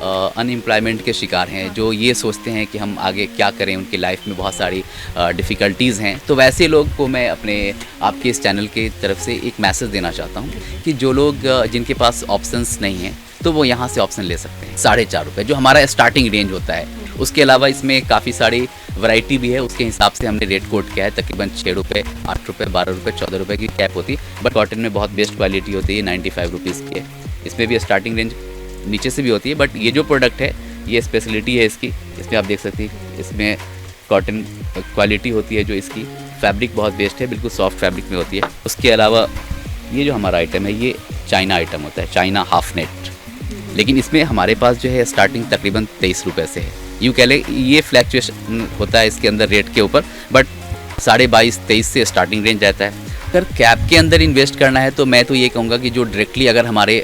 Unemployment के शिकार हैं, जो ये सोचते हैं कि हम आगे क्या करें, उनकी लाइफ में बहुत सारी डिफ़िकल्टीज़ हैं, तो वैसे लोग को मैं अपने आपके इस चैनल की तरफ से एक मैसेज देना चाहता हूँ कि जो लोग जिनके पास ऑप्शंस नहीं हैं तो वो यहाँ से ऑप्शन ले सकते हैं। 4.5 रुपये जो हमारा स्टार्टिंग रेंज होता है। उसके अलावा इसमें काफ़ी सारी वैरायटी भी है, उसके हिसाब से हमने रेट कोड किया है। तकरीबन 6 रुपये, 8 रुपये, 12 रुपये, 14 रुपये की कैप होती है, बट कॉटन में बहुत बेस्ट क्वालिटी होती है, 95 रुपीज़ की है। इसमें भी स्टार्टिंग रेंज नीचे से भी होती है, बट ये जो प्रोडक्ट है ये स्पेशलिटी है इसकी। इसमें आप देख सकते हैं इसमें कॉटन क्वालिटी होती है, जो इसकी फैब्रिक बहुत बेस्ट है, बिल्कुल सॉफ्ट फैब्रिक में होती है। उसके अलावा ये जो हमारा आइटम है ये चाइना आइटम होता है, चाइना हाफ नेट, लेकिन इसमें हमारे पास जो है स्टार्टिंग तकरीबन 23 रुपये से है। यूँ कह लें ये फ्लैक्चुएशन होता है इसके अंदर रेट के ऊपर, बट 22.5-23 से स्टार्टिंग रेंज रहता है। अगर कैप के अंदर इन्वेस्ट करना है तो मैं तो ये कहूँगा कि जो डायरेक्टली अगर हमारे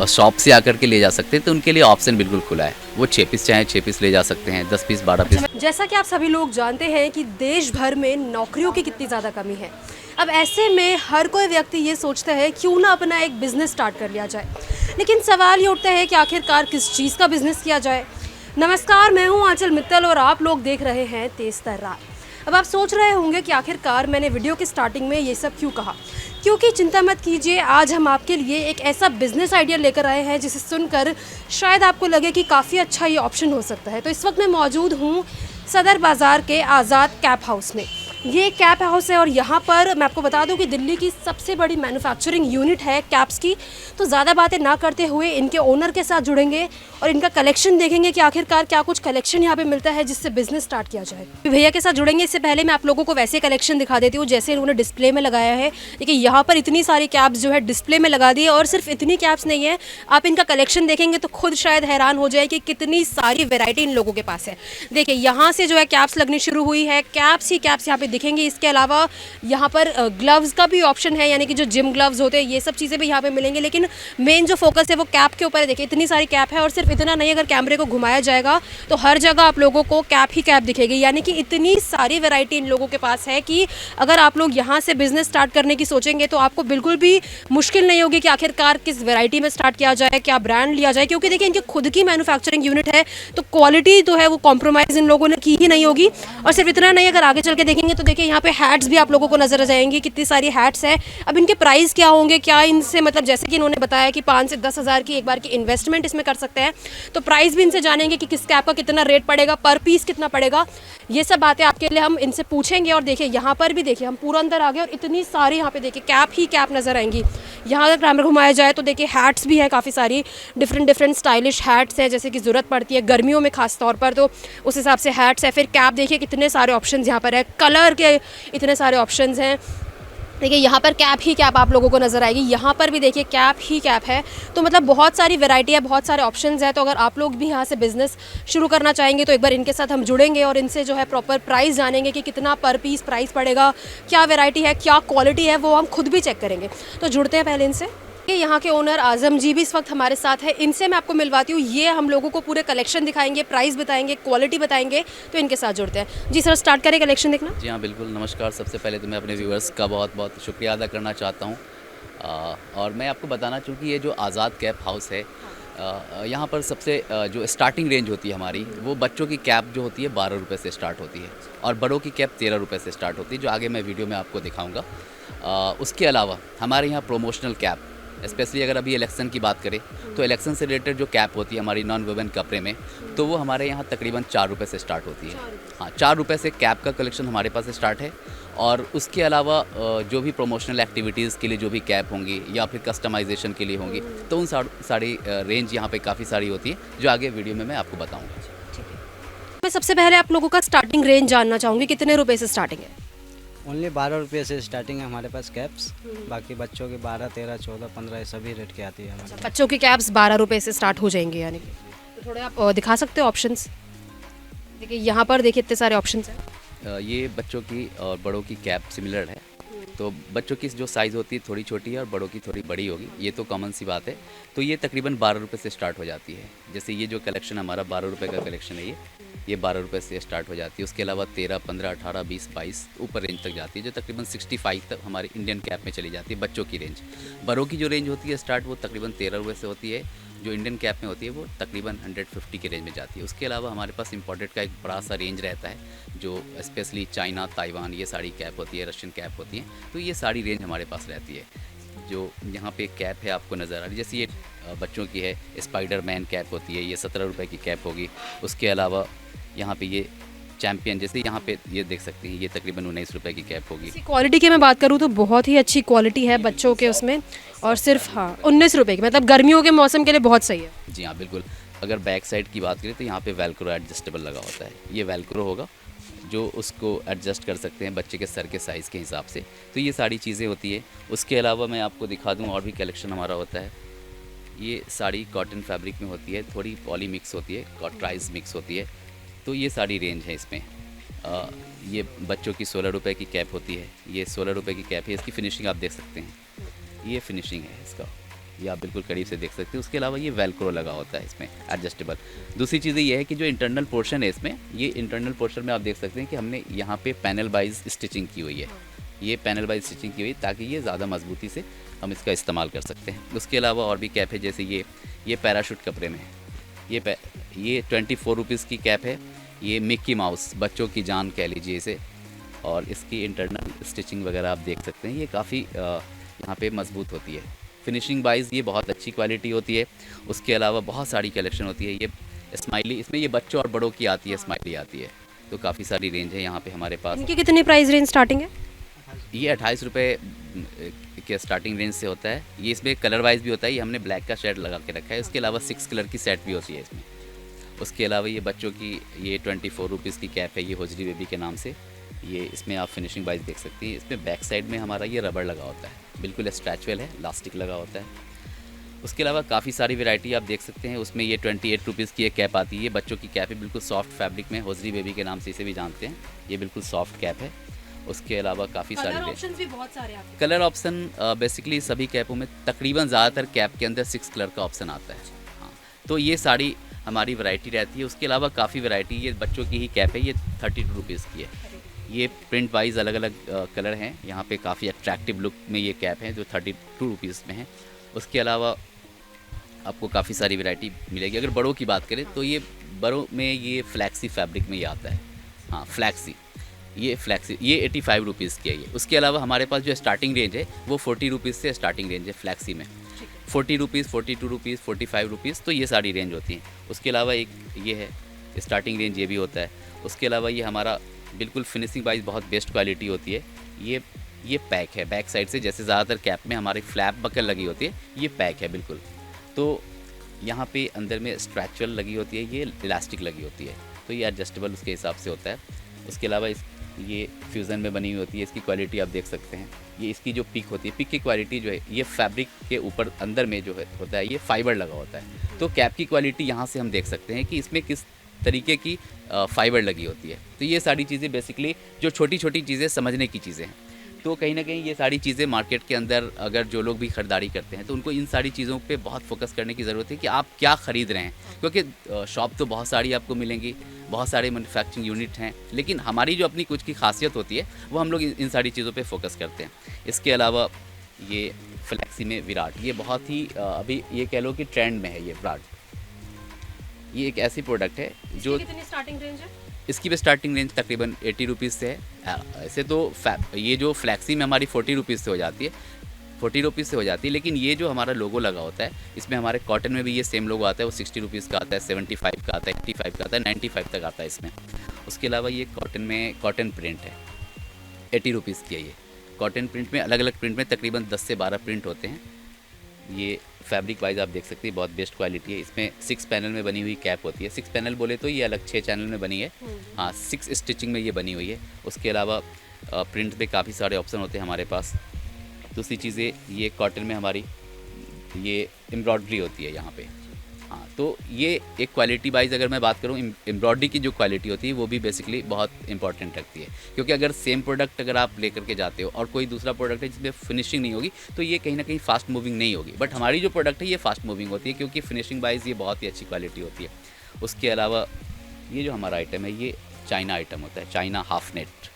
शॉप से आकर के ले जा सकते हैं तो उनके लिए ऑप्शन बिल्कुल खुला है। वो 6 पीस चाहे 6 पीस ले जा सकते हैं, 10 पीस, 12 पीस। जैसा कि आप सभी लोग जानते हैं कि देश भर में नौकरियों की कितनी ज़्यादा कमी है। अब ऐसे में हर कोई व्यक्ति ये सोचता है क्यों ना अपना एक बिज़नेस स्टार्ट कर लिया जाए, लेकिन सवाल ये उठता है कि आखिरकार किस चीज़ का बिज़नेस किया जाए। नमस्कार, मैं हूँ आंचल मित्तल और आप लोग देख रहे हैं तेज़ तर्रार। अब आप सोच रहे होंगे कि आखिरकार मैंने वीडियो की स्टार्टिंग में ये सब क्यों कहा, क्योंकि चिंता मत कीजिए, आज हम आपके लिए एक ऐसा बिज़नेस आइडिया लेकर आए हैं जिसे सुनकर शायद आपको लगे कि काफ़ी अच्छा ये ऑप्शन हो सकता है। तो इस वक्त मैं मौजूद हूँ सदर बाज़ार के आज़ाद कैप हाउस में। ये कैप हाउस है और यहाँ पर मैं आपको बता दूं कि दिल्ली की सबसे बड़ी मैन्युफैक्चरिंग यूनिट है कैप्स की। तो ज़्यादा बातें ना करते हुए इनके ओनर के साथ जुड़ेंगे और इनका कलेक्शन देखेंगे कि आखिरकार क्या कुछ कलेक्शन यहाँ पे मिलता है जिससे बिजनेस स्टार्ट किया जाए। भैया के साथ जुड़ेंगे, इससे पहले मैं आप लोगों को वैसे कलेक्शन दिखा देती हूँ जैसे इन्होंने डिस्प्ले में लगाया है। देखिए यहाँ पर इतनी सारी कैप्स जो है डिस्प्ले में लगा दी है, और सिर्फ इतनी कैप्स नहीं है, आप इनका कलेक्शन देखेंगे तो खुद शायद हैरान हो जाए कि कितनी सारी वेराइटी इन लोगों के पास है। देखिए यहाँ से जो है कैप्स लगनी शुरू हुई है, कैप्स ही कैप्स यहाँ पे दिखेंगी। इसके अलावा यहाँ पर ग्लव्स का भी ऑप्शन है, यानी कि जो जिम ग्लव्स होते हैं ये सब चीज़ें भी यहाँ पे मिलेंगी, लेकिन मेन जो फोकस है वो कैप के ऊपर है। देखिए इतनी सारी कैप है, और सिर्फ इतना नहीं, अगर कैमरे को घुमाया जाएगा तो हर जगह आप लोगों को कैप ही कैप दिखेगी। यानी कि इतनी सारी वैरायटी इन लोगों के पास है कि अगर आप लोग यहाँ से बिजनेस स्टार्ट करने की सोचेंगे तो आपको बिल्कुल भी मुश्किल नहीं होगी कि आखिरकार किस वैरायटी में स्टार्ट किया जाए, क्या ब्रांड लिया जाए, क्योंकि देखिए इनकी खुद की मैन्युफैक्चरिंग यूनिट है, तो क्वालिटी जो है वो कॉम्प्रोमाइज़ इन लोगों ने की ही नहीं होगी। और सिर्फ इतना नहीं, अगर आगे चल के देखेंगे तो देखिए यहाँ पे हैट्स भी आप लोगों को नजर आ जाएंगी, कितनी सारी हैट्स है। अब इनके प्राइस क्या होंगे, क्या इनसे मतलब जैसे कि इन्होंने बताया कि 5 से 10 हज़ार की एक बार की इन्वेस्टमेंट इसमें कर सकते हैं, तो प्राइस भी इनसे जानेंगे कि किस कैप का कितना रेट पड़ेगा, पर पीस कितना पड़ेगा। ये सब बातें आपके लिए हम इनसे पूछेंगे। और देखिए यहाँ पर भी देखिए हम पूरा अंदर आ गए और इतनी सारी यहाँ पे देखिए कैप ही कैप नजर आएंगी। यहाँ अगर कैमरा घुमाया जाए तो देखिए हैट्स भी है, काफ़ी सारी डिफरेंट स्टाइलिश हैट्स है, जैसे कि ज़रूरत पड़ती है गर्मियों में खास तौर पर, तो उस हिसाब से हैट्स है। फिर कैप देखिए कितने सारे ऑप्शंस यहाँ पर है, कलर के इतने सारे ऑप्शंस हैं। देखिए यहाँ पर कैप ही कैप आप लोगों को नज़र आएगी, यहाँ पर भी देखिए कैप ही कैप है। तो मतलब बहुत सारी वैरायटी है, बहुत सारे ऑप्शंस हैं। तो अगर आप लोग भी यहाँ से बिज़नेस शुरू करना चाहेंगे तो एक बार इनके साथ हम जुड़ेंगे और इनसे जो है प्रॉपर प्राइस जानेंगे कि कितना पर पीस प्राइस पड़ेगा, क्या वैरायटी है, क्या क्वालिटी है, वो हम खुद भी चेक करेंगे। तो जुड़ते हैं पहले इनसे। यहाँ के ओनर आजम जी भी इस वक्त हमारे साथ है, इनसे मैं आपको मिलवाती हूँ। ये हम लोगों को पूरे कलेक्शन दिखाएंगे, प्राइस बताएंगे, क्वालिटी बताएंगे। तो इनके साथ जुड़ते हैं। जी सर, स्टार्ट करें कलेक्शन देखना। जी हाँ बिल्कुल, नमस्कार। सबसे पहले तो मैं अपने व्यूअर्स का बहुत बहुत शुक्रिया अदा करना चाहता हूँ। और मैं आपको बताना चाहूँ कि ये जो आज़ाद कैप हाउस है, यहाँ पर सबसे जो स्टार्टिंग रेंज होती है हमारी, वो बच्चों की कैप जो होती है 12 रुपये से स्टार्ट होती है, और बड़ों की कैप 13 रुपये से स्टार्ट होती है, जो आगे मैं वीडियो में आपको दिखाऊँगा। उसके अलावा हमारे यहाँ प्रोमोशनल कैप, स्पेशली अगर अभी इलेक्शन की बात करें तो इलेक्शन से रिलेटेड जो कैप होती है हमारी नॉन वुमेन कपड़े में, तो वो हमारे यहाँ तकरीबन 4 रुपये से स्टार्ट होती है। हाँ, 4 रुपये से कैप का कलेक्शन हमारे पास स्टार्ट है। और उसके अलावा जो भी प्रोमोशनल एक्टिविटीज़ के लिए जो भी कैप होंगी या फिर कस्टमाइजेशन के लिए होंगी, तो उन सारी रेंज यहाँ पे काफ़ी सारी होती है, जो आगे वीडियो में मैं आपको बताऊँगा। मैं सबसे पहले आप लोगों का स्टार्टिंग रेंज जानना चाहूँगी, कितने रुपये से स्टार्टिंग है? ओनली 12 रुपये से स्टार्टिंग है हमारे पास कैप्स। बाकी बच्चों के 12, 13, 14, 15 सभी रेट की आती है हमारे पास। बच्चों की कैप्स 12 रुपये से स्टार्ट हो जाएंगे, यानी कि तो थोड़े आप दिखा सकते हो ऑप्शंस? देखिए यहाँ पर देखिए इतने सारे ऑप्शंस हैं। ये बच्चों की और बड़ों की कैप सिमिलर है, तो बच्चों की जो साइज़ होती है थोड़ी छोटी है और बड़ों की थोड़ी बड़ी होगी, ये तो कॉमन सी बात है। तो ये तकरीबन 12 रुपये से स्टार्ट हो जाती है। जैसे ये जो कलेक्शन हमारा 12 रुपये का कलेक्शन है, ये 12 रुपये से स्टार्ट हो जाती है। उसके अलावा 13, 15, 18, 20, 22 ऊपर रेंज तक जाती है, जो तकरीबन 65 तक हमारे इंडियन कैप में चली जाती है बच्चों की रेंज। बड़ों की जो रेंज होती है स्टार्ट, वो तकरीबन 13 रुपये से होती है। जो इंडियन कैप में होती है वो तकरीबन 150 के रेंज में जाती है। उसके अलावा हमारे पास इम्पोर्टेड का एक बड़ा सा रेंज रहता है, जो स्पेशली चाइना, ताइवान ये सारी कैप होती है, रशियन कैप होती हैं, तो ये सारी रेंज हमारे पास रहती है। जो यहाँ पे कैप है आपको नज़र आ रही है, जैसे ये बच्चों की है स्पाइडरमैन कैप होती है, ये 17 रुपये की कैप होगी। उसके अलावा यहाँ पे ये चैम्पियन, जैसे यहाँ पे ये देख सकते हैं, ये तकरीबन 19 रुपये की कैप होगी। क्वालिटी की मैं बात करूँ तो बहुत ही अच्छी क्वालिटी है बच्चों के उसमें, और सिर्फ हाँ 19 रुपये की, मतलब गर्मियों के मौसम के लिए बहुत सही है। जी हाँ बिल्कुल। अगर बैक साइड की बात करें तो यहाँ पे वेलक्रो एडजस्टेबल लगा होता है, ये वेलक्रो होगा जो उसको एडजस्ट कर सकते हैं बच्चे के सर के साइज़ के हिसाब से। तो ये सारी चीज़ें होती है। उसके अलावा मैं आपको दिखा दूँ और भी कलेक्शन हमारा होता है। ये साड़ी कॉटन फैब्रिक में होती है, थोड़ी पॉली मिक्स होती है, कॉटराइज मिक्स होती है, तो ये सारी रेंज है इसमें। ये बच्चों की 16 रुपये की कैप होती है, ये 16 रुपये की कैप है। इसकी फिनिशिंग आप देख सकते हैं, ये फिनिशिंग है इसका, ये आप बिल्कुल करीब से देख सकते हैं। उसके अलावा ये वेलक्रो लगा होता है इसमें एडजस्टेबल। दूसरी चीज़ ये है कि जो इंटरनल पोर्शन है इसमें, ये इंटरनल पोर्शन में आप देख सकते हैं कि हमने यहाँ पे पैनल वाइज स्टिचिंग की हुई है, ये पैनल वाइज स्टिचिंग की हुई ताकि ये ज़्यादा मजबूती से हम इसका इस्तेमाल कर सकते हैं। उसके अलावा और भी कैप है, जैसे ये पैराशूट कपड़े में है, ये 24 रुपीज़ की कैप है। ये मिक्की माउस, बच्चों की जान कह लीजिए इसे, और इसकी इंटरनल स्टिचिंग वगैरह आप देख सकते हैं, ये काफ़ी यहाँ पे मजबूत होती है। फिनिशिंग वाइज ये बहुत अच्छी क्वालिटी होती है। उसके अलावा बहुत सारी कलेक्शन होती है। ये स्माइली, इसमें ये बच्चों और बड़ों की आती है, स्माइली आती है, तो काफ़ी सारी रेंज है यहाँ पे हमारे पास। इनकी कितनी प्राइस रेंज स्टार्टिंग है? ये 28 रुपये के स्टार्टिंग रेंज से होता है। ये इसमें कलर वाइज भी होता है, ये हमने ब्लैक का शेड लगा के रखा है। उसके अलावा 6 कलर की सेट भी होती है इसमें। उसके अलावा ये बच्चों की ये 24 रुपीज़ की कैप है, ये होजरी बेबी के नाम से। ये इसमें आप फिनिशिंग वाइज देख सकती हैं। इसमें बैक साइड में हमारा ये रबड़ लगा होता है, बिल्कुल स्ट्रेचवेल है, इलास्टिक लगा होता है। उसके अलावा काफ़ी सारी वैरायटी आप देख सकते हैं। उसमें ये 28 रुपीज़ की एक कैप आती है, ये बच्चों की कैप है, बिल्कुल सॉफ्ट फैब्रिक में, होजरी बेबी के नाम से इसे भी जानते हैं। ये बिल्कुल सॉफ्ट कैप है। उसके अलावा काफ़ी सारे ऑप्शंस भी बहुत सारे हैं। कलर ऑप्शन बेसिकली सभी कैपों में तकरीबन ज़्यादातर कैप के अंदर 6 कलर का ऑप्शन आता है। हाँ, तो ये सारी हमारी वैरायटी रहती है। उसके अलावा काफ़ी वैरायटी, ये बच्चों की ही कैप है, ये 32 रुपीज़ की है। ये प्रिंट वाइज अलग अलग कलर हैं यहाँ पे, काफ़ी अट्रैक्टिव लुक में ये कैप है जो 32 रुपीज़ में है। उसके अलावा आपको काफ़ी सारी वैरायटी मिलेगी। अगर बड़ों की बात करें तो ये बड़ों में ये फ्लैक्सी फैब्रिक में ये आता है। हाँ फ्लैक्सी, ये 85 रुपीज़ की है ये। उसके अलावा हमारे पास जो स्टार्टिंग रेंज है वो 40 रुपीज़ से स्टार्टिंग रेंज है फ्लैक्सी में। 40 रुपीज़, 42 रुपीज़, 45 रुपीज़, तो ये सारी रेंज होती हैं। उसके अलावा एक ये है स्टार्टिंग रेंज, ये भी होता है। उसके अलावा ये हमारा बिल्कुल फिनिशिंग वाइज बहुत बेस्ट क्वालिटी होती है। ये पैक है बैक साइड से, जैसे ज़्यादातर कैप में हमारी फ्लैप बकल लगी होती है, ये पैक है बिल्कुल। तो यहाँ पे अंदर में स्ट्रेचुअल लगी होती है, ये इलास्टिक लगी होती है, तो ये एडजस्टेबल उसके हिसाब से होता है। उसके अलावा ये फ्यूज़न में बनी हुई होती है, इसकी क्वालिटी आप देख सकते हैं। ये इसकी जो पिक होती है, पिक की क्वालिटी जो है, ये फैब्रिक के ऊपर अंदर में जो है होता है, ये फाइबर लगा होता है। तो कैप की क्वालिटी यहाँ से हम देख सकते हैं कि इसमें किस तरीके की फाइबर लगी होती है। तो ये सारी चीज़ें बेसिकली जो छोटी छोटी चीज़ें समझने की चीज़ें हैं। तो कहीं ना कहीं ये सारी चीज़ें मार्केट के अंदर अगर जो लोग भी ख़रीदारी करते हैं तो उनको इन सारी चीज़ों पे बहुत फोकस करने की ज़रूरत है कि आप क्या ख़रीद रहे हैं, क्योंकि शॉप तो बहुत सारी आपको मिलेंगी, बहुत सारे मैन्युफैक्चरिंग यूनिट हैं, लेकिन हमारी जो अपनी कुछ की खासियत होती है वो हम लोग इन सारी चीज़ों पे फोकस करते हैं। इसके अलावा ये फ्लैक्सी में विराट, ये बहुत ही अभी ये कह लो कि ट्रेंड में है ये विराट। ये एक ऐसी प्रोडक्ट है जो कितनी स्टार्टिंग रेंज है? इसकी भी स्टार्टिंग रेंज तकरीबन 80 रुपीज़ से है। ऐसे तो ये जो फ्लैक्सी में हमारी 40 रुपीज़ से हो जाती है, 40 रुपीज़ से हो जाती है, लेकिन ये जो हमारा लोगो लगा होता है, इसमें हमारे कॉटन में भी ये सेम लोगो आता है, वो 60 रुपीज़ का आता है, 75 का आता है, 85 का आता है, 95 तक आता है इसमें। उसके अलावा ये कॉटन में कॉटन प्रिंट है, 80 रुपीज़ की है ये। कॉटन प्रिंट में अलग अलग प्रिंट में तकरीबन 10 से 12 प्रिंट होते हैं। ये फैब्रिक वाइज आप देख सकते हैं बहुत बेस्ट क्वालिटी है। इसमें 6 पैनल में बनी हुई कैप होती है। 6 पैनल बोले तो ये अलग 6 चैनल में बनी है, हाँ 6 स्टिचिंग में ये बनी हुई है। उसके अलावा प्रिंट पे काफ़ी सारे ऑप्शन होते हैं हमारे पास। दूसरी चीज़ें, ये कॉटन में हमारी ये एम्ब्रॉयडरी होती है यहाँ पे, हाँ तो ये एक क्वालिटी वाइज अगर मैं बात करूँ, एम्ब्रॉयडरी की जो क्वालिटी होती है वो भी बेसिकली बहुत इंपॉर्टेंट रखती है, क्योंकि अगर सेम प्रोडक्ट अगर आप लेकर के जाते हो और कोई दूसरा प्रोडक्ट है जिसमें फिनिशिंग नहीं होगी तो ये कहीं ना कहीं फास्ट मूविंग नहीं होगी, बट हमारी जो प्रोडक्ट है ये फास्ट मूविंग होती है क्योंकि फिनिशिंग वाइज ये बहुत ही अच्छी क्वालिटी होती है। उसके अलावा ये जो हमारा आइटम है ये चाइना आइटम होता है, चाइना हाफ नेट,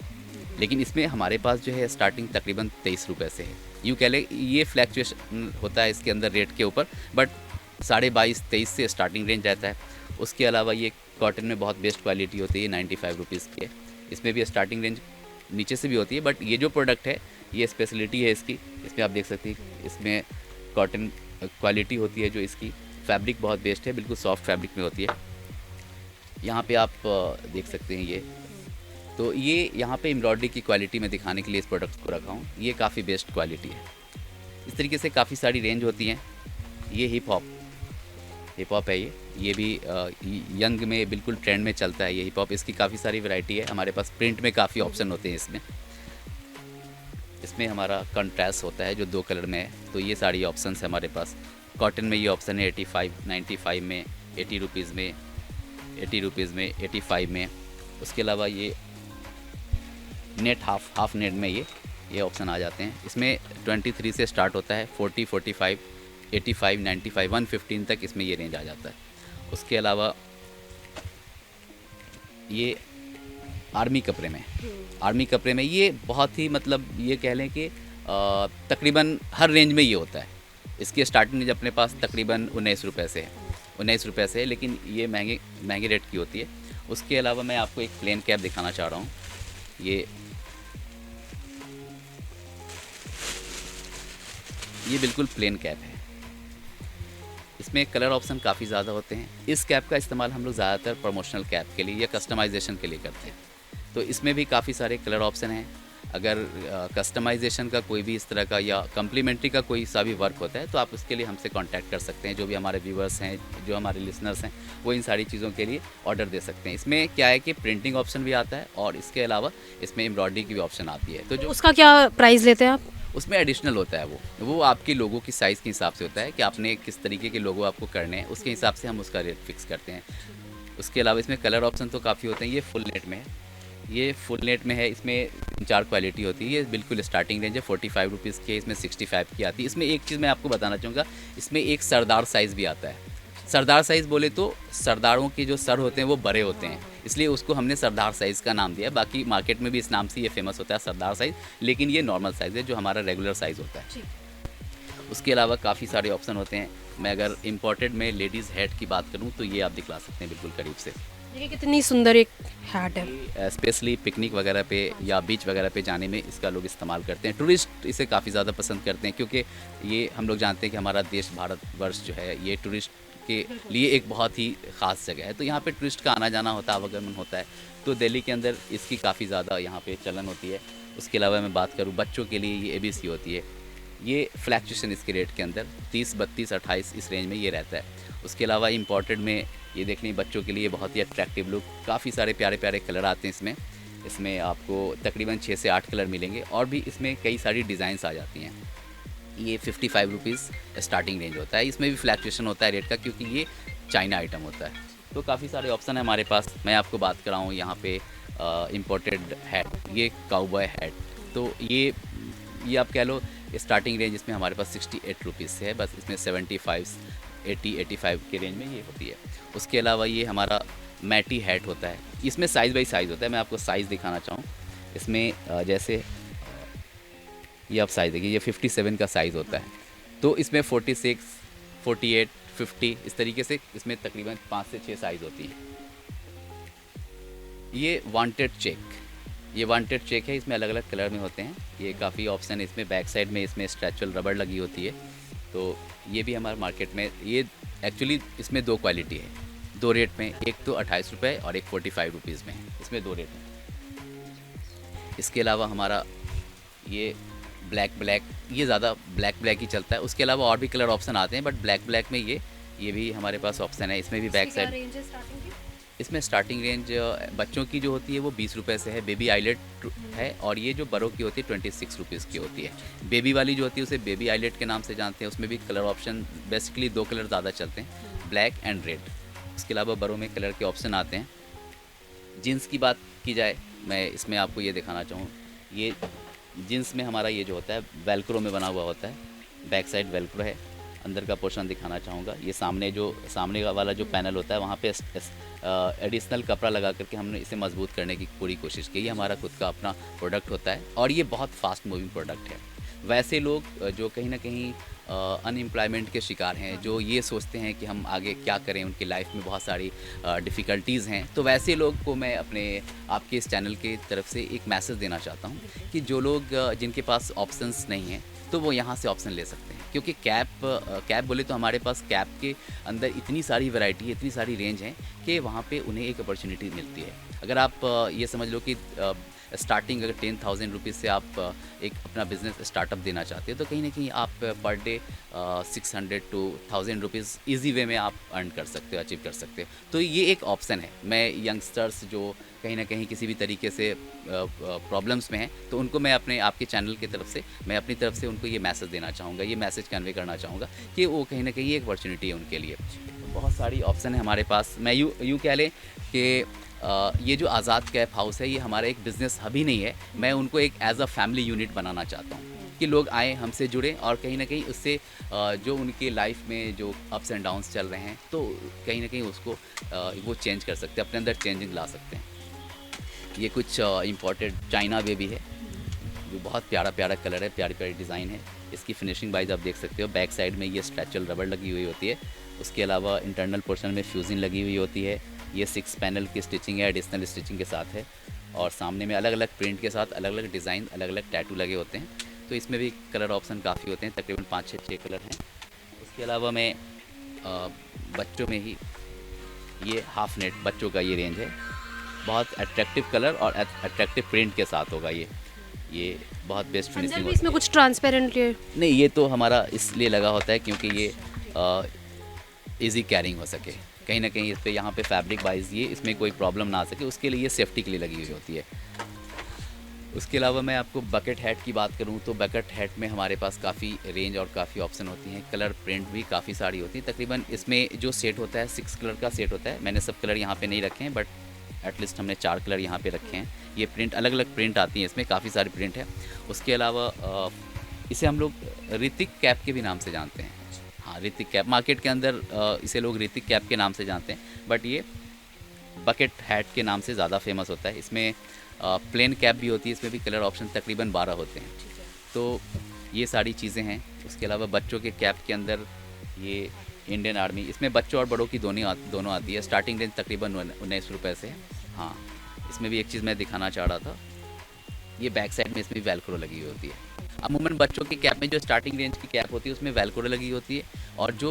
लेकिन इसमें हमारे पास जो है स्टार्टिंग तकरीबन 23 रुपये से है। यूँ कह लें ये फ्लैक्चुएशन होता है इसके अंदर रेट के ऊपर, बट 22,000-23,000 से स्टार्टिंग रेंज रहता है। उसके अलावा ये कॉटन में बहुत बेस्ट क्वालिटी होती है, 95 रुपीज़ की है। इसमें भी स्टार्टिंग रेंज नीचे से भी होती है, बट ये जो प्रोडक्ट है ये स्पेशलिटी है इसकी। इसमें आप देख सकते हैं इसमें कॉटन क्वालिटी होती है, जो इसकी फैब्रिक बहुत बेस्ट है, बिल्कुल सॉफ्ट फैब्रिक में होती है। यहाँ पे आप देख सकते हैं ये, तो ये यहाँ पे एम्ब्रॉयडरी की क्वालिटी में दिखाने के लिए इस प्रोडक्ट को रखा हूँ। ये काफ़ी बेस्ट क्वालिटी है। इस तरीके से काफ़ी सारी रेंज होती हैं। ये हिप हॉप है ये भी यंग में बिल्कुल ट्रेंड में चलता है ये हिप हॉप। इसकी काफ़ी सारी वैरायटी है हमारे पास। प्रिंट में काफ़ी ऑप्शन होते हैं इसमें हमारा कंट्रास्ट होता है जो 2 कलर में है। तो ये सारी ऑप्शंस है हमारे पास। कॉटन में ये ऑप्शन है 85, 95 में, 80 रुपीज़ में, 80 रुपीज़ में, 85 में। उसके अलावा ये नेट हाफ नेट में ये ऑप्शन आ जाते हैं। इसमें 23 से स्टार्ट होता है, 40, 45, 85, 95, 115 तक इसमें ये रेंज आ जाता है। उसके अलावा ये आर्मी कपड़े में ये बहुत ही मतलब ये कह लें कि तकरीबन हर रेंज में ये होता है। इसकी स्टार्टिंग रेंज अपने पास तकरीबन 19 रुपये से है, लेकिन ये महंगे रेट की होती है। उसके अलावा मैं आपको एक प्लेन कैप दिखाना चाह रहा हूँ। ये बिल्कुल प्लेन कैप है। इसमें कलर ऑप्शन काफ़ी ज़्यादा होते हैं। इस कैप का इस्तेमाल हम लोग ज़्यादातर प्रमोशनल कैप के लिए या कस्टमाइजेशन के लिए करते हैं। तो इसमें भी काफ़ी सारे कलर ऑप्शन हैं। अगर कस्टमाइजेशन का कोई भी इस तरह का या कम्प्लीमेंट्री का कोई सा भी वर्क होता है तो आप उसके लिए हमसे कांटेक्ट कर सकते हैं। जो भी हमारे व्यूवर्स हैं, जो हमारे लिसनर्स हैं, वो इन सारी चीज़ों के लिए ऑर्डर दे सकते हैं। इसमें क्या है कि प्रिंटिंग ऑप्शन भी आता है और इसके अलावा इसमें एम्ब्रॉयडरी की भी ऑप्शन आती है। तो जो उसका क्या प्राइस लेते हैं आप? उसमें एडिशनल होता है वो आपके लोगों की साइज़ के हिसाब से होता है कि आपने किस तरीके के लोगो आपको करने हैं, उसके हिसाब से हम उसका रेट फिक्स करते हैं। उसके अलावा इसमें कलर ऑप्शन तो काफ़ी होते हैं। ये फुल नेट में है। इसमें 4 क्वालिटी होती है। ये बिल्कुल स्टार्टिंग रेंज है, 45 रुपीज़ की है। इसमें 65 की आती है। इसमें एक चीज़ मैं आपको बताना चाहूँगा, इसमें एक सरदार साइज़ भी आता है। सरदार साइज़ बोले तो सरदारों के जो सर होते हैं वो बड़े होते हैं, इसलिए उसको हमने सरदार साइज़ का नाम दिया। बाकी मार्केट में भी इस नाम से ये फेमस होता है सरदार साइज़, लेकिन ये नॉर्मल साइज़ है जो हमारा रेगुलर साइज़ होता है। उसके अलावा काफ़ी सारे ऑप्शन होते हैं। मैं अगर इम्पोर्टेड में लेडीज़ हैट की बात करूँ तो ये आप दिखला सकते हैं बिल्कुल करीब से। देखिए कितनी सुंदर एक हैट है। स्पेशली पिकनिक वगैरह पे या बीच वगैरह पे जाने में इसका लोग इस्तेमाल करते हैं। टूरिस्ट इसे काफ़ी ज़्यादा पसंद करते हैं, क्योंकि ये हम लोग जानते हैं कि हमारा देश भारतवर्ष जो है ये टूरिस्ट के लिए एक बहुत ही ख़ास जगह है। तो यहाँ पे टूरिस्ट का आना जाना होता है, आवागमन होता है। तो दिल्ली के अंदर इसकी काफ़ी ज़्यादा यहाँ पे चलन होती है। उसके अलावा मैं बात करूँ बच्चों के लिए, ये ABC होती है। ये फ्लैक्चुएशन इसके रेट के अंदर 30, 32, 28 इस रेंज में ये रहता है। उसके अलावा इम्पोर्टेड में ये देख लें बच्चों के लिए बहुत ही अट्रैक्टिव लुक, काफ़ी सारे प्यारे प्यारे कलर आते हैं इसमें आपको तकरीबन 6 से 8 कलर मिलेंगे और भी इसमें कई सारी डिज़ाइंस आ जाती हैं। ये 55 रुपीज़ स्टार्टिंग रेंज होता है। इसमें भी फ्लैक्चुएशन होता है रेट का, क्योंकि ये चाइना आइटम होता है। तो काफ़ी सारे ऑप्शन है हमारे पास। मैं आपको बात कराऊँ यहाँ पे इम्पोर्टेड हैट, ये काउबॉय हैट, तो ये आप कह लो स्टार्टिंग रेंज इसमें हमारे पास 68 रुपीज़ से है। बस इसमें 75, 80, 85 के रेंज में ये होती है। उसके अलावा ये हमारा मैटी हैट होता है। इसमें साइज़ बाई साइज़ होता है। मैं आपको साइज़ दिखाना चाहूँ इसमें, जैसे ये आप साइज़ देखिए, ये 57 का साइज़ होता है। तो इसमें 46, 48, 50 इस तरीके से इसमें तकरीबन 5 से 6 साइज़ होती हैं। ये वांटेड चेक है। इसमें अलग अलग कलर में होते हैं। ये काफ़ी ऑप्शन है इसमें। बैक साइड में इसमें स्ट्रेचबल रबड़ लगी होती है। तो ये भी हमारे मार्केट में, ये एक्चुअली इसमें 2 क्वालिटी है, 2 रेट में। एक तो 28 रुपये और एक 45 रुपीज़ में है। इसमें 2 रेट हैं। इसके अलावा हमारा ये ब्लैक, ये ज़्यादा ब्लैक ही चलता है। उसके अलावा और भी कलर ऑप्शन आते हैं, बट ब्लैक में ये भी हमारे पास ऑप्शन है। इसमें भी बैक साइड, इसमें स्टार्टिंग रेंज बच्चों की जो होती है वो 20 रुपये से है। बेबी आईलेट है। और ये जो बड़ों की होती है 26 रुपीज़ की होती है। बेबी वाली जो होती है उसे बेबी आईलेट के नाम से जानते हैं। उसमें भी कलर ऑप्शन बेसिकली 2 कलर ज़्यादा चलते हैं, ब्लैक एंड रेड। उसके अलावा बड़ों में कलर के ऑप्शन आते हैं। जीन्स की बात की जाए, मैं इसमें आपको ये दिखाना चाहूँ, ये जीन्स में हमारा ये जो होता है वेलक्रो में बना हुआ होता है। बैक साइड वेलक्रो है। अंदर का पोर्शन दिखाना चाहूँगा। ये सामने वाला जो पैनल होता है वहाँ पे एडिशनल कपड़ा लगा करके हमने इसे मजबूत करने की पूरी कोशिश की। ये हमारा खुद का अपना प्रोडक्ट होता है और ये बहुत फास्ट मूविंग प्रोडक्ट है। वैसे लोग जो कहीं ना कहीं अनएम्प्लॉयमेंट के शिकार हैं, जो ये सोचते हैं कि हम आगे क्या करें, उनकी लाइफ में बहुत सारी डिफ़िकल्टीज़ हैं, तो वैसे लोग को मैं अपने आपके इस चैनल की तरफ से एक मैसेज देना चाहता हूँ कि जो लोग जिनके पास ऑप्शंस नहीं हैं तो वो यहाँ से ऑप्शन ले सकते हैं। क्योंकि कैप बोले तो हमारे पास कैप के अंदर इतनी सारी वैरायटी है, इतनी सारी रेंज है कि वहाँ पे उन्हें एक अपॉर्चुनिटी मिलती है। अगर आप ये समझ लो कि स्टार्टिंग अगर 10,000 रुपीज़ से आप एक अपना बिज़नेस स्टार्टअप देना चाहते हो तो कहीं ना कहीं आप per day 600 to 1000 rupees easy way में आप अर्न कर सकते हो, अचीव कर सकते हो। तो ये एक ऑप्शन है। मैं यंगस्टर्स जो कहीं ना कहीं किसी भी तरीके से प्रॉब्लम्स में हैं तो उनको मैं अपने आपके चैनल की तरफ से मैं अपनी तरफ से उनको ये मैसेज देना चाहूँगा, ये मैसेज कन्वे करना चाहूँगा कि वो कहीं ना कहीं एक अपॉर्चुनिटी है उनके लिए। बहुत सारी ऑप्शन है हमारे पास। मैं यूँ कह लें कि ये जो आज़ाद कैप हाउस है ये हमारा एक बिज़नेस हब ही नहीं है, मैं उनको एक एज अ फैमिली यूनिट बनाना चाहता हूँ कि लोग आएँ, हमसे जुड़ें और कहीं ना कहीं उससे जो उनके लाइफ में जो अप्स एंड डाउन्स चल रहे हैं तो कहीं ना कहीं उसको वो चेंज कर सकते हैं, अपने अंदर चेंजिंग ला सकते हैं। ये कुछ इम्पोर्टेड चाइना बेबी है जो बहुत प्यारा प्यारा कलर है, प्यारी प्यारी डिज़ाइन है। इसकी फिनिशिंग वाइज आप देख सकते हो, बैक साइड में ये स्ट्रेचल रबड़ लगी हुई होती है, उसके अलावा इंटरनल पोर्शन में फ्यूजिंग लगी हुई होती है। ये 6 पैनल की स्टिचिंग है, एडिशनल स्टिचिंग के साथ है और सामने में अलग अलग प्रिंट के साथ अलग अलग डिज़ाइन, अलग अलग टैटू लगे होते हैं। तो इसमें भी कलर ऑप्शन काफ़ी होते हैं, तकरीबन 5-6 कलर हैं। उसके अलावा मैं बच्चों में ही ये हाफ नेट बच्चों का ये रेंज है, बहुत अट्रैक्टिव कलर और अट्रैक्टिव प्रिंट के साथ होगा। ये बहुत बेस्ट अंदर फिनिशिंग भी इसमें कुछ ट्रांसपेरेंट नहीं, ये तो हमारा इसलिए लगा होता है क्योंकि ये इजी कैरिंग हो सके, कहीं ना कहीं इस पे यहाँ पे फैब्रिक वाइज ये इसमें कोई प्रॉब्लम ना आ सके, उसके लिए ये सेफ्टी के लिए लगी हुई होती है। उसके अलावा मैं आपको बकेट हैट की बात करूँ तो बकेट हैट में हमारे पास काफ़ी रेंज और काफ़ी ऑप्शन होती हैं, कलर प्रिंट भी काफ़ी सारी होती हैं। तकरीबन इसमें जो सेट होता है 6 कलर का सेट होता है। मैंने सब कलर यहाँ पे नहीं रखे हैं बट एटलीस्ट हमने 4 कलर यहाँ पे रखे हैं। ये प्रिंट अलग अलग प्रिंट आती हैं, इसमें काफ़ी सारी प्रिंट है। उसके अलावा इसे हम लोग ऋतिक कैप के भी नाम से जानते हैं। हाँ, ऋतिक कैप मार्केट के अंदर इसे लोग ऋतिक कैप के नाम से जानते हैं, बट ये बकेट हैट के नाम से ज़्यादा फेमस होता है। इसमें प्लेन कैप भी होती है, इसमें भी कलर ऑप्शन तकरीबन 12 होते हैं। तो ये सारी चीज़ें हैं। उसके अलावा बच्चों के कैप के अंदर ये इंडियन आर्मी, इसमें बच्चों और बड़ों की दोनों आती है। स्टार्टिंग रेंज तकरीबन 19 रुपये से है। हाँ, इसमें भी एक चीज़ मैं दिखाना चाह रहा था, ये बैक साइड में इसमें भी वेलक्रो लगी हुई होती है। अमूमन बच्चों की कैप में जो स्टार्टिंग रेंज की कैप होती है उसमें वेलक्रो लगी होती है और जो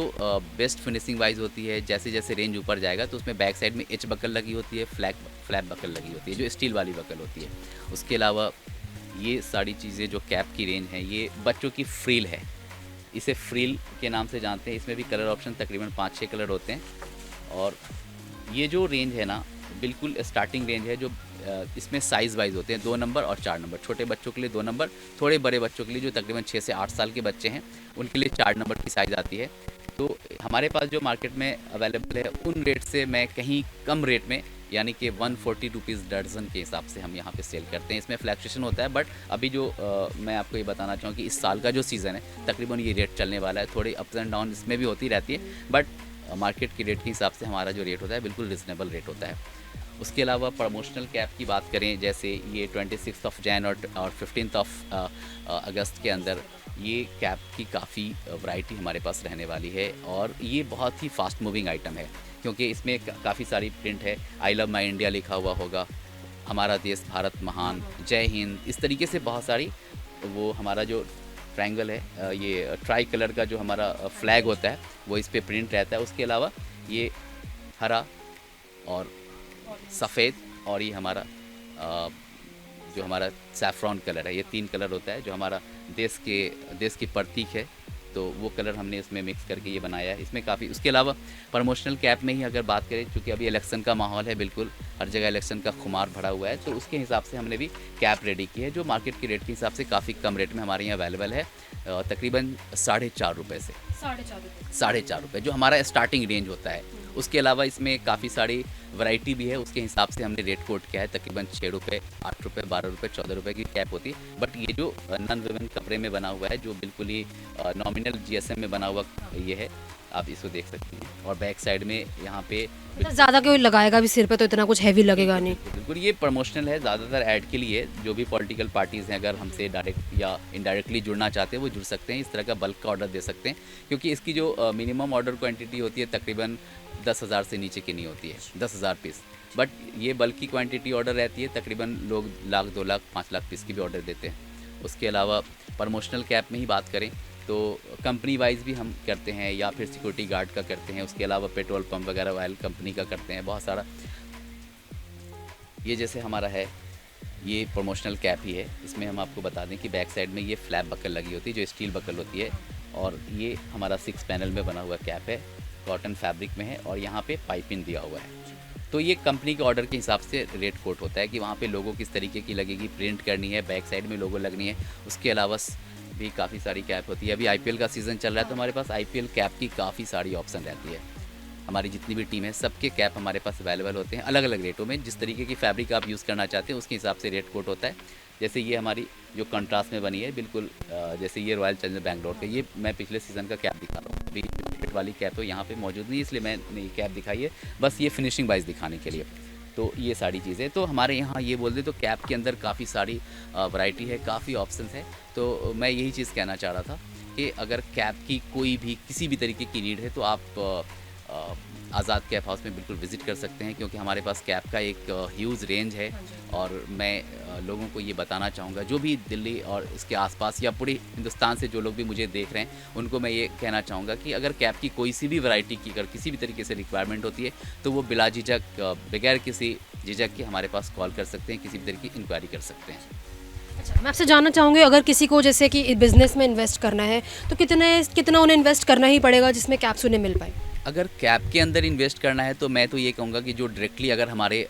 बेस्ट फिनिशिंग वाइज होती है, जैसे जैसे रेंज ऊपर जाएगा तो उसमें बैक साइड में एच बकल लगी होती है, फ्लैप बकल लगी होती है जो स्टील वाली बकल होती है। उसके अलावा ये सारी चीज़ें जो कैप की रेंज है ये बच्चों की फ्रील है, इसे फ्रील के नाम से जानते हैं। इसमें भी कलर ऑप्शन तकरीबन 5-6 कलर होते हैं और ये जो रेंज है ना बिल्कुल स्टार्टिंग रेंज है। जो इसमें साइज़ वाइज होते हैं 2 नंबर और 4 नंबर। छोटे बच्चों के लिए 2 नंबर, थोड़े बड़े बच्चों के लिए जो तकरीबन 6 से 8 साल के बच्चे हैं उनके लिए 4 नंबर की साइज़ आती है। तो हमारे पास जो मार्केट में अवेलेबल है उन रेट से मैं कहीं कम रेट में, यानी कि 140 रुपीज़ दर्जन के हिसाब से हम यहाँ पे सेल करते हैं। इसमें फ्लैक्चुएशन होता है बट अभी जो मैं आपको ये बताना चाहूँ कि इस साल का जो सीज़न है तकरीबन ये रेट चलने वाला है। थोड़ी अप्स एंड डाउन इसमें भी होती रहती है बट मार्केट की रेट के हिसाब से हमारा जो रेट होता है बिल्कुल रिजनेबल रेट होता है। उसके अलावा प्रमोशनल कैप की बात करें, जैसे ये 26 जैन और 15 अगस्त के अंदर ये कैप की काफ़ी वैरायटी हमारे पास रहने वाली है और ये बहुत ही फास्ट मूविंग आइटम है क्योंकि इसमें काफ़ी सारी प्रिंट है। आई लव माई इंडिया लिखा हुआ होगा, हमारा देश भारत महान, जय हिंद, इस तरीके से बहुत सारी। वो हमारा जो ट्रायंगल है, ये ट्राई कलर का जो हमारा फ्लैग होता है वो इस पर प्रिंट रहता है। उसके अलावा ये हरा और सफ़ेद और ये हमारा जो हमारा सैफ्रॉन कलर है, ये 3 कलर होता है जो हमारा देश की प्रतीक है। तो वो कलर हमने इसमें मिक्स करके ये बनाया है। इसमें काफ़ी, उसके अलावा प्रमोशनल कैप में ही अगर बात करें, चूँकि अभी इलेक्शन का माहौल है, बिल्कुल हर जगह इलेक्शन का खुमार भरा हुआ है, तो उसके हिसाब से हमने भी कैप रेडी की है जो मार्केट के रेट के हिसाब से काफ़ी कम रेट में हमारे यहाँ अवेलेबल है, तकरीबन 4.5 रुपये से 4.5 रुपये जो हमारा स्टार्टिंग रेंज होता है। उसके अलावा इसमें काफ़ी सारी वैरायटी भी है, उसके हिसाब से हमने रेट कोट किया है। तकरीबन 6 रुपये, 8 रुपये, 12 रुपये, 14 रुपये की कैप होती है। बट ये जो नॉन वुमेन कपड़े में बना हुआ है, जो बिल्कुल ही नॉमिनल GSM में बना हुआ ये है, आप इसको देख सकती हैं। और बैक साइड में यहाँ पे मतलब ज़्यादा कोई लगाएगा भी सिर पे तो इतना कुछ हैवी लगेगा नहीं। बिल्कुल ये प्रमोशनल है, ज़्यादातर ऐड के लिए। जो भी पॉलिटिकल पार्टीज़ हैं अगर हमसे डायरेक्ट या इनडायरेक्टली जुड़ना चाहते हैं वो जुड़ सकते हैं, इस तरह का बल्क का ऑर्डर दे सकते हैं, क्योंकि इसकी जो मिनिमम ऑर्डर क्वांटिटी होती है तकरीबन 10,000 से नीचे की नहीं होती है, 10,000 पीस। बट ये बल्क की क्वांटिटी ऑर्डर रहती है, तकरीबन लोग 1,00,000, 2,00,000, 5,00,000 पीस की भी ऑर्डर देते हैं। उसके अलावा प्रमोशनल कैप में ही बात करें तो कंपनी वाइज भी हम करते हैं, या फिर सिक्योरिटी गार्ड का करते हैं। उसके अलावा पेट्रोल पंप वगैरह ऑयल कंपनी का करते हैं, बहुत सारा। ये जैसे हमारा है, ये प्रमोशनल कैप ही है। इसमें हम आपको बता दें कि बैक साइड में ये फ्लैप बकल लगी होती है जो स्टील बकल होती है, और ये हमारा 6 पैनल में बना हुआ कैप है, कॉटन फैब्रिक में है, और यहाँ पे पाइपिंग दिया हुआ है। तो ये कंपनी के ऑर्डर के हिसाब से रेट कोट होता है कि वहाँ पे लोगो किस तरीके की लगेगी, प्रिंट करनी है, बैक साइड में लोगो लगनी है। उसके अलावा भी काफ़ी सारी कैप होती है। अभी आईपीएल का सीज़न चल रहा है तो हमारे पास आईपीएल कैप की काफ़ी सारी ऑप्शन रहती है। हमारी जितनी भी टीम है सबके कैप हमारे पास अवेलेबल होते हैं अलग अलग रेटों में। जिस तरीके की फैब्रिक आप यूज़ करना चाहते हैं उसके हिसाब से रेट कोट होता है। जैसे ये हमारी जो कंट्रास्ट में बनी है बिल्कुल, जैसे ये रॉयल चैलेंजर बैंगलोर का, ये मैं पिछले सीज़न का कैप दिखा रहा हूँ। अभी फिट वाली कैप है यहाँ पे मौजूद नहीं, इसलिए मैंने ये कैप दिखाई है, बस ये फिनिशिंग वाइज दिखाने के लिए। तो ये सारी चीज़ें तो हमारे यहाँ ये बोल दे तो कैप के अंदर काफ़ी सारी वैरायटी है, काफ़ी ऑप्शंस है। तो मैं यही चीज़ कहना चाह रहा था कि अगर कैप की कोई भी किसी भी तरीके की नीड है तो आप आज़ाद कैप हाउस में बिल्कुल विज़िट कर सकते हैं, क्योंकि हमारे पास कैप का एक ह्यूज रेंज है। और मैं लोगों को ये बताना चाहूँगा, जो भी दिल्ली और इसके आसपास या पूरे हिंदुस्तान से जो लोग भी मुझे देख रहे हैं उनको मैं ये कहना चाहूँगा कि अगर कैप की कोई सी भी वैरायटी की अगर किसी भी तरीके से रिक्वायरमेंट होती है तो वो बिला झिझक, बगैर किसी झिझक के हमारे पास कॉल कर सकते हैं, किसी भी तरह की इंक्वायरी कर सकते हैं। अच्छा, मैं आपसे जानना चाहूँगी, अगर किसी को जैसे कि बिज़नेस में इन्वेस्ट करना है तो कितना उन्हें इन्वेस्ट करना ही पड़ेगा जिसमें कैप्स उन्हें मिल पाए? अगर कैप के अंदर इन्वेस्ट करना है तो मैं तो ये कहूँगा कि जो डायरेक्टली अगर हमारे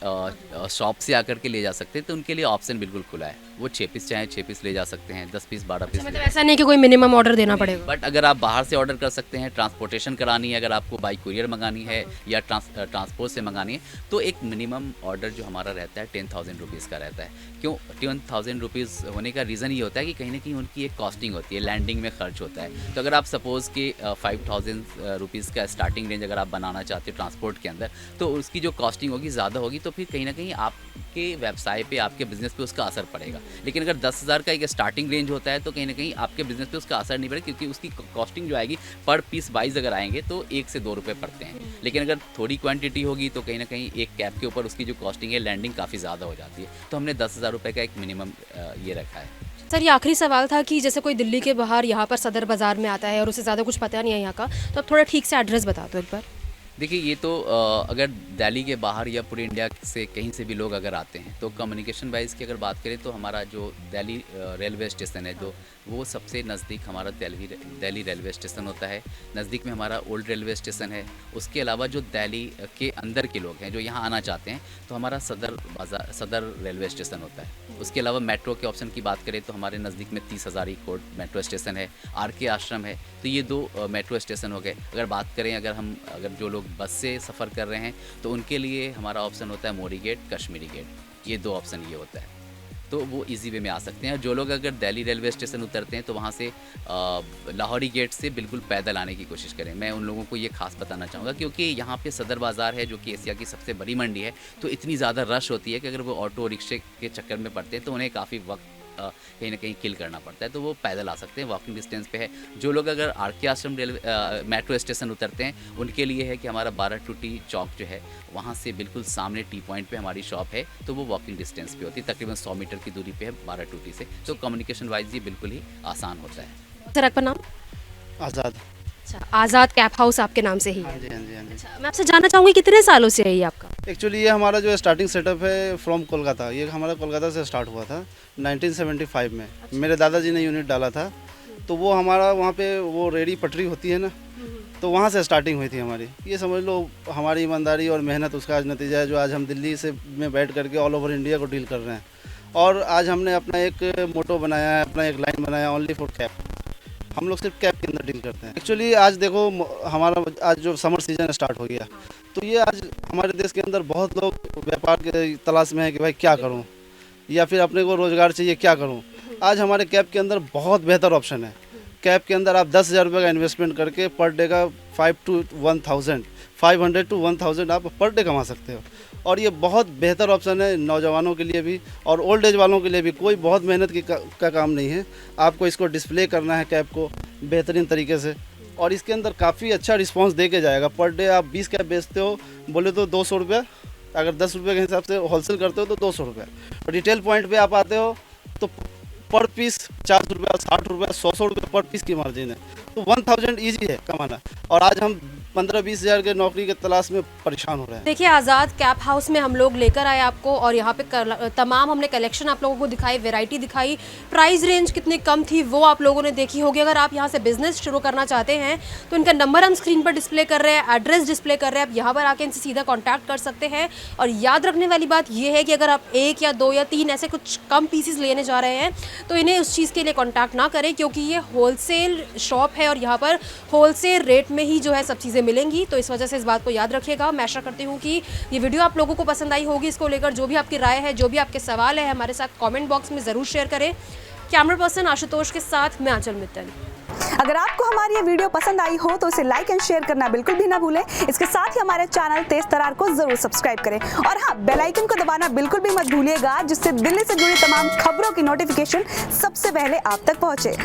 शॉप से आकर के ले जा सकते हैं तो उनके लिए ऑप्शन बिल्कुल खुला है। वो 6 पीस चाहे 6 पीस ले जा सकते हैं, 10 पीस 12 पीस। मतलब ऐसा नहीं कि कोई मिनिमम ऑर्डर देना पड़ेगा? बट अगर आप बाहर से ऑर्डर कर सकते हैं, ट्रांसपोर्टेशन करानी है, अगर आपको बाई कुरियर मंगानी है या ट्रांसपोर्ट से मंगानी है तो एक मिनिमम ऑर्डर जो हमारा रहता है 10,000 रुपीज़ का रहता है। क्यों 10,000 रुपीज़ होने का रीज़न ये होता है कि कहीं ना कहीं उनकी एक कॉस्टिंग होती है, लैंडिंग में खर्च होता है। तो अगर आप सपोज़ कि 5,000 रुपीज़ का स्टार्टिंग रेंज अगर आप बनाना चाहते हो ट्रांसपोर्ट के अंदर, तो उसकी जो कॉस्टिंग होगी ज़्यादा होगी, तो फिर कहीं ना कहीं आपके व्यवसाय पे, आपके बिजनेस पे उसका असर पड़ेगा। लेकिन अगर 10,000 का एक स्टार्टिंग रेंज होता है तो कहीं ना कहीं आपके बिजनेस पे उसका असर नहीं पड़ेगा, क्योंकि उसकी कॉस्टिंग जो आएगी पर पीस वाइज अगर आएंगे तो 1 से 2 रुपये पड़ते हैं। लेकिन अगर थोड़ी क्वांटिटी होगी तो कहीं ना कहीं एक कैप के ऊपर उसकी जो कॉस्टिंग है, लैंडिंग काफ़ी ज़्यादा हो जाती है। तो हमने 10,000 रुपये का एक मिनिमम ये रखा है। सर, ये आखिरी सवाल था कि जैसे कोई दिल्ली के बाहर यहाँ पर सदर बाज़ार में आता है और उसे ज़्यादा कुछ पता नहीं है यहाँ का, तो आप थोड़ा ठीक से एड्रेस बता दो एक बार। देखिए ये तो अगर दिल्ली के बाहर या पूरे इंडिया से कहीं से भी लोग अगर आते हैं तो कम्युनिकेशन वाइज की अगर बात करें तो हमारा जो दिल्ली रेलवे स्टेशन है जो वो सबसे नज़दीक हमारा दिल्ली रेलवे स्टेशन होता है। नज़दीक में हमारा ओल्ड रेलवे स्टेशन है। उसके अलावा जो दिल्ली के अंदर के लोग हैं जो यहाँ आना चाहते हैं तो हमारा सदर रेलवे स्टेशन होता है। उसके अलावा मेट्रो के ऑप्शन की बात करें तो हमारे नज़दीक में 30 हज़ारी कोट मेट्रो स्टेशन है, RK आश्रम है। तो ये 2 मेट्रो स्टेशन हो गए। अगर बात करें अगर जो लोग बस से सफ़र कर रहे हैं तो उनके लिए हमारा ऑप्शन होता है मोरी गेट, कश्मीरी गेट। ये 2 ऑप्शन ये होता है, तो वो इजी वे में आ सकते हैं। जो लोग अगर दिल्ली रेलवे स्टेशन उतरते हैं तो वहाँ से लाहौरी गेट से बिल्कुल पैदल आने की कोशिश करें। मैं उन लोगों को ये खास बताना चाहूँगा क्योंकि यहाँ पे सदर बाज़ार है जो कि एशिया की सबसे बड़ी मंडी है, तो इतनी ज़्यादा रश होती है कि अगर वो ऑटो रिक्शे के चक्कर में पड़ते हैं तो उन्हें काफ़ी वक्त कहीं ना कहीं किल करना पड़ता है। तो वो पैदल आ सकते हैं, वॉकिंग डिस्टेंस पे है। जो लोग अगर RK आश्रम मेट्रो स्टेशन उतरते हैं उनके लिए है कि हमारा 12 टूटी चौक जो है वहाँ से बिल्कुल सामने टी पॉइंट पे हमारी शॉप है, तो वो वॉकिंग डिस्टेंस पे होती है, तकरीबन 100 मीटर की दूरी पे है 12 टूटी से। तो कम्युनिकेशन वाइज ये बिल्कुल ही आसान होता है। सर, आपका नाम? आज़ाद। अच्छा, आज़ाद कैप हाउस आपके नाम से ही है? हाँ जी, हाँ जी, हाँ जी। अच्छा, मैं आपसे जानना चाहूँगी कितने सालों से है ये आपका? एक्चुअली ये हमारा जो स्टार्टिंग सेटअप है फ्रॉम कोलकाता, ये हमारा कोलकाता से स्टार्ट हुआ था 1975 में। मेरे दादाजी ने यूनिट डाला था, तो वो हमारा वहाँ पे वो रेडी पटरी होती है ना, तो वहाँ से स्टार्टिंग हुई थी हमारी। ये समझ लो हमारी ईमानदारी और मेहनत उसका आज नतीजा है जो आज हम दिल्ली से में बैठ करके ऑल ओवर इंडिया को डील कर रहे हैं। और आज हमने अपना एक मोटो बनाया है, अपना एक लाइन बनाया, ओनली फॉर कैप। हम लोग सिर्फ कैप के अंदर डील करते हैं। एक्चुअली आज देखो हमारा आज जो समर सीजन स्टार्ट हो गया, तो ये आज हमारे देश के अंदर बहुत लोग व्यापार के तलाश में है कि भाई क्या करूं, या फिर अपने को रोज़गार चाहिए क्या करूं। आज हमारे कैप के अंदर बहुत बेहतर ऑप्शन है। कैप के अंदर आप 10,000 रुपये का इन्वेस्टमेंट करके पर डे का 500 to 1,000 आप पर डे कमा सकते हो। और ये बहुत बेहतर ऑप्शन है नौजवानों के लिए भी और ओल्ड एज वालों के लिए भी। कोई बहुत मेहनत का काम नहीं है, आपको इसको डिस्प्ले करना है कैप को बेहतरीन तरीके से, और इसके अंदर काफ़ी अच्छा रिस्पांस दे के जाएगा। पर डे आप 20 कैप बेचते हो बोले तो 200 रुपये, अगर 10 रुपये के हिसाब से होलसेल करते हो तो 200 रुपये। रिटेल पॉइंट पे आप आते हो तो पर पीस 50 रुपये, 60 रुपये, 100 रुपये पर पीस की मार्जिन है, तो 1,000 ईजी है कमाना। और आज हम 15-20 हज़ार के नौकरी के तलाश में परेशान हो रहे हैं। देखिए आज़ाद कैप हाउस में हम लोग लेकर आए आपको, और यहाँ पे तमाम हमने कलेक्शन आप लोगों को दिखाई, वैरायटी दिखाई, प्राइस रेंज कितनी कम थी वो आप लोगों ने देखी होगी। अगर आप यहाँ से बिजनेस शुरू करना चाहते हैं तो इनका नंबर हम स्क्रीन पर डिस्प्ले कर रहे हैं, एड्रेस डिस्प्ले कर रहे हैं, आप यहाँ पर आके इनसे सीधा कॉन्टैक्ट कर सकते हैं। और याद रखने वाली बात यह है कि अगर आप 1 या 2 या 3 ऐसे कुछ कम पीसीज लेने जा रहे हैं तो इन्हें उस चीज़ के लिए कॉन्टैक्ट ना करें, क्योंकि ये होलसेल शॉप है और यहाँ पर होलसेल रेट में ही जो है सब चीज़ें मिलेंगी। तो इस वजह से इस बात को याद रखिएगा। मैं आशा करती हूँ कि ये वीडियो आप लोगों को पसंद आई होगी। इसको लेकर जो भी आपकी राय है, जो भी आपके सवाल है, हमारे साथ कमेंट बॉक्स में ज़रूर शेयर करें। कैमरा पर्सन आशुतोष के साथ मैं आंचल मित्तल। अगर आपको हमारी ये वीडियो पसंद आई हो तो इसे लाइक एंड शेयर करना बिल्कुल भी ना भूलें। इसके साथ ही हमारे चैनल तेज तरार को जरूर सब्सक्राइब करें, और हाँ, बेल आइकन को दबाना बिल्कुल भी मत भूलिएगा, जिससे दिल्ली से जुड़ी तमाम खबरों की नोटिफिकेशन सबसे पहले आप तक पहुंचे।